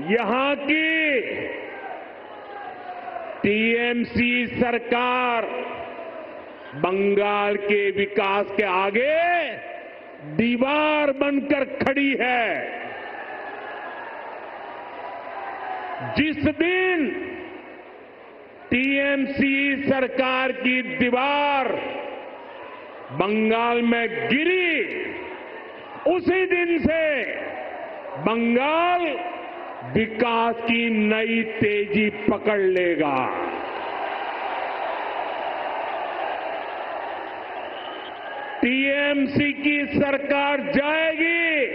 यहां की टीएमसी सरकार बंगाल के विकास के आगे दीवार बनकर खड़ी है। जिस दिन टीएमसी सरकार की दीवार बंगाल में गिरी, उसी दिन से बंगाल विकास की नई तेजी पकड़ लेगा। टीएमसी की सरकार जाएगी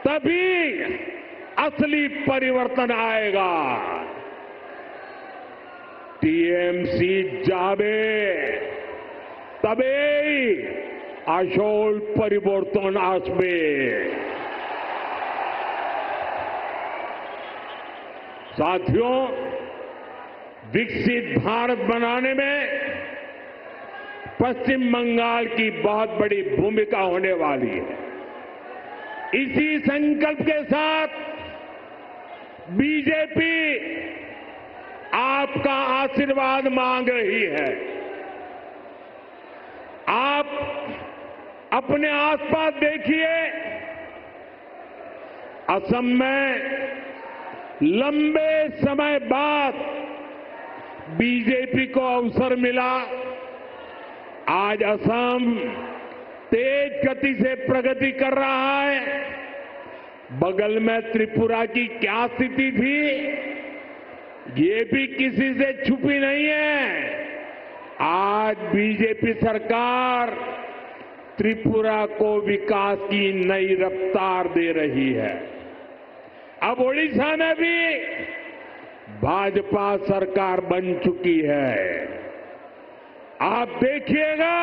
तभी असली परिवर्तन आएगा। टीएमसी जावे तबे আসল परिवर्तन আসবে। साथियों, विकसित भारत बनाने में पश्चिम बंगाल की बहुत बड़ी भूमिका होने वाली है। इसी संकल्प के साथ बीजेपी आपका आशीर्वाद मांग रही है। आप अपने आसपास देखिए, असम में लंबे समय बाद बीजेपी को अवसर मिला। आज असम तेज गति से प्रगति कर रहा है। बगल में त्रिपुरा की क्या स्थिति थी, ये भी किसी से छुपी नहीं है। आज बीजेपी सरकार त्रिपुरा को विकास की नई रफ्तार दे रही है। अब ओडिशा में भी भाजपा सरकार बन चुकी है। आप देखिएगा,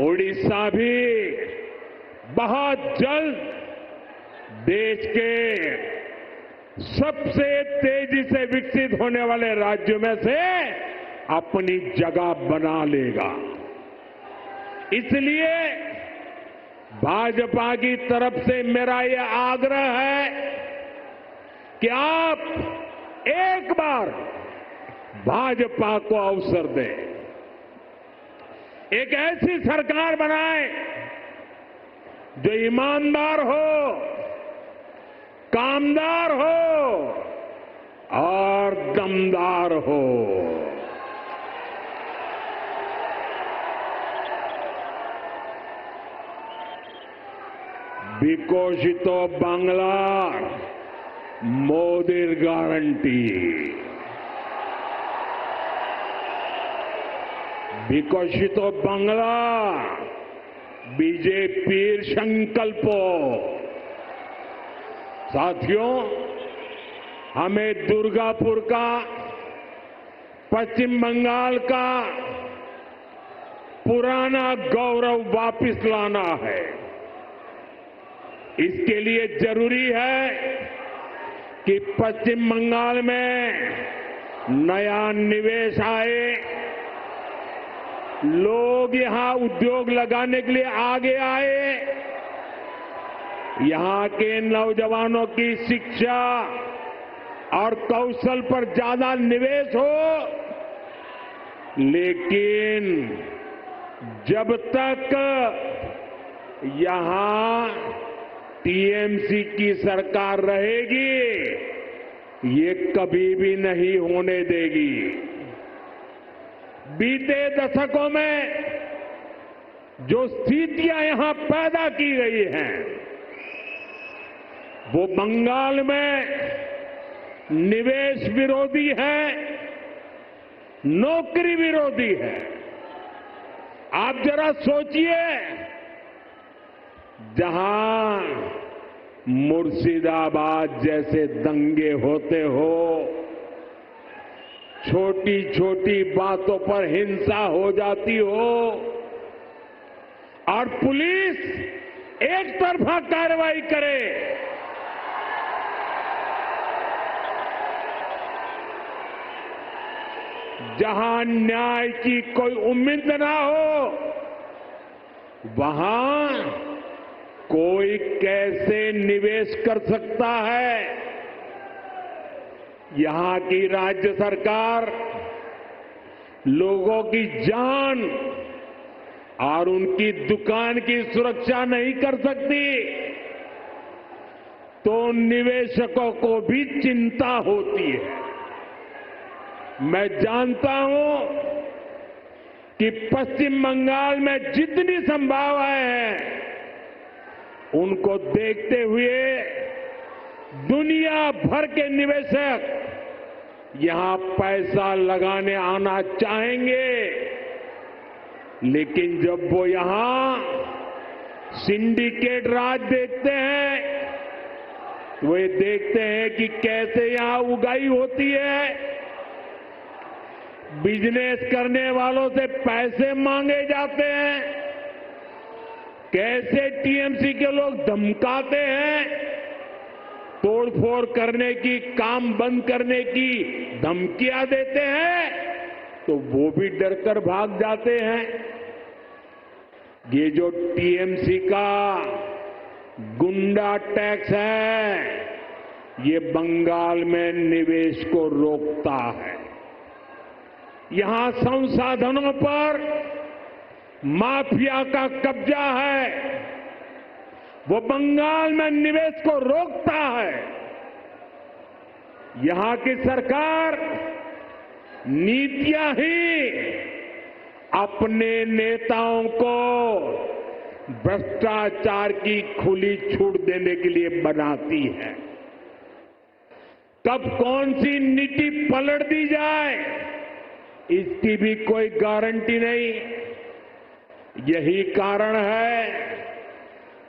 ओडिशा भी बहुत जल्द देश के सबसे तेजी से विकसित होने वाले राज्यों में से अपनी जगह बना लेगा। इसलिए भाजपा की तरफ से मेरा यह आग्रह है कि आप एक बार भाजपा को अवसर दें, एक ऐसी सरकार बनाएं जो ईमानदार हो, कामदार हो और दमदार हो। विकसित बांग्लार मोदीर गारंटी। विकसित बांग्ला बीजेपीर संकल्प। साथियों, हमें दुर्गापुर का, पश्चिम बंगाल का पुराना गौरव वापस लाना है। इसके लिए जरूरी है कि पश्चिम बंगाल में नया निवेश आए, लोग यहां उद्योग लगाने के लिए आगे आए, यहां के नौजवानों की शिक्षा और कौशल पर ज्यादा निवेश हो। लेकिन जब तक यहां टीएमसी की सरकार रहेगी, ये कभी भी नहीं होने देगी। बीते दशकों में जो स्थितियां यहां पैदा की गई हैं, वो बंगाल में निवेश विरोधी है, नौकरी विरोधी है। आप जरा सोचिए, जहां मुर्शिदाबाद जैसे दंगे होते हो, छोटी छोटी बातों पर हिंसा हो जाती हो और पुलिस एक तरफा कार्रवाई करे, जहां न्याय की कोई उम्मीद ना हो, वहां कोई कैसे निवेश कर सकता है। यहां की राज्य सरकार लोगों की जान और उनकी दुकान की सुरक्षा नहीं कर सकती, तो निवेशकों को भी चिंता होती है। मैं जानता हूं कि पश्चिम बंगाल में जितनी संभावनाएं हैं, उनको देखते हुए दुनिया भर के निवेशक यहां पैसा लगाने आना चाहेंगे, लेकिन जब वो यहां सिंडिकेट राज देखते हैं, तो वे देखते हैं कि कैसे यहां उगाई होती है, बिजनेस करने वालों से पैसे मांगे जाते हैं, कैसे टीएमसी के लोग धमकाते हैं, तोड़फोड़ करने की, काम बंद करने की धमकियां देते हैं, तो वो भी डरकर भाग जाते हैं। ये जो टीएमसी का गुंडा टैक्स है, ये बंगाल में निवेश को रोकता है। यहां संसाधनों पर माफिया का कब्जा है, वो बंगाल में निवेश को रोकता है। यहां की सरकार नीतियां ही अपने नेताओं को भ्रष्टाचार की खुली छूट देने के लिए बनाती है। कब कौन सी नीति पलट दी जाए, इसकी भी कोई गारंटी नहीं। यही कारण है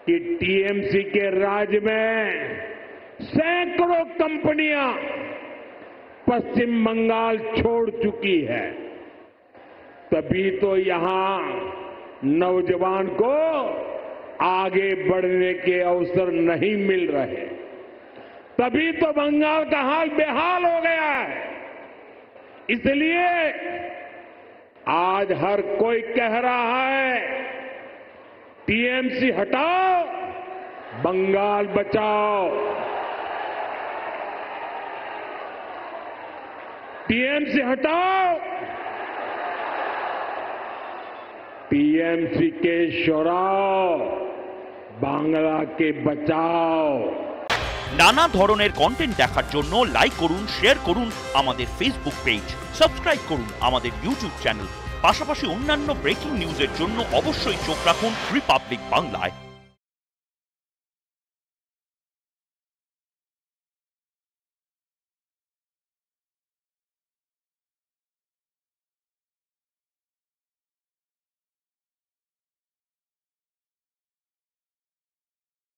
कि टीएमसी के राज में सैकड़ों कंपनियां पश्चिम बंगाल छोड़ चुकी है। तभी तो यहां नौजवान को आगे बढ़ने के अवसर नहीं मिल रहे, तभी तो बंगाल का हाल बेहाल हो गया है। इसलिए आज हर कोई कह रहा है, टीएमसी हटाओ, बंगाल बचाओ। टीएमसी हटाओ, टीएमसी के সরাও, বাংলাকে বাঁচাও। নানা ধরনের কন্টেন্ট দেখার জন্য লাইক করুন, শেয়ার করুন আমাদের ফেসবুক পেজ, সাবস্ক্রাইব করুন আমাদের ইউটিউব চ্যানেল। পাশাপাশি অন্যান্য ব্রেকিং নিউজের জন্য অবশ্যই চোখ রাখুন রিপাবলিক বাংলায়।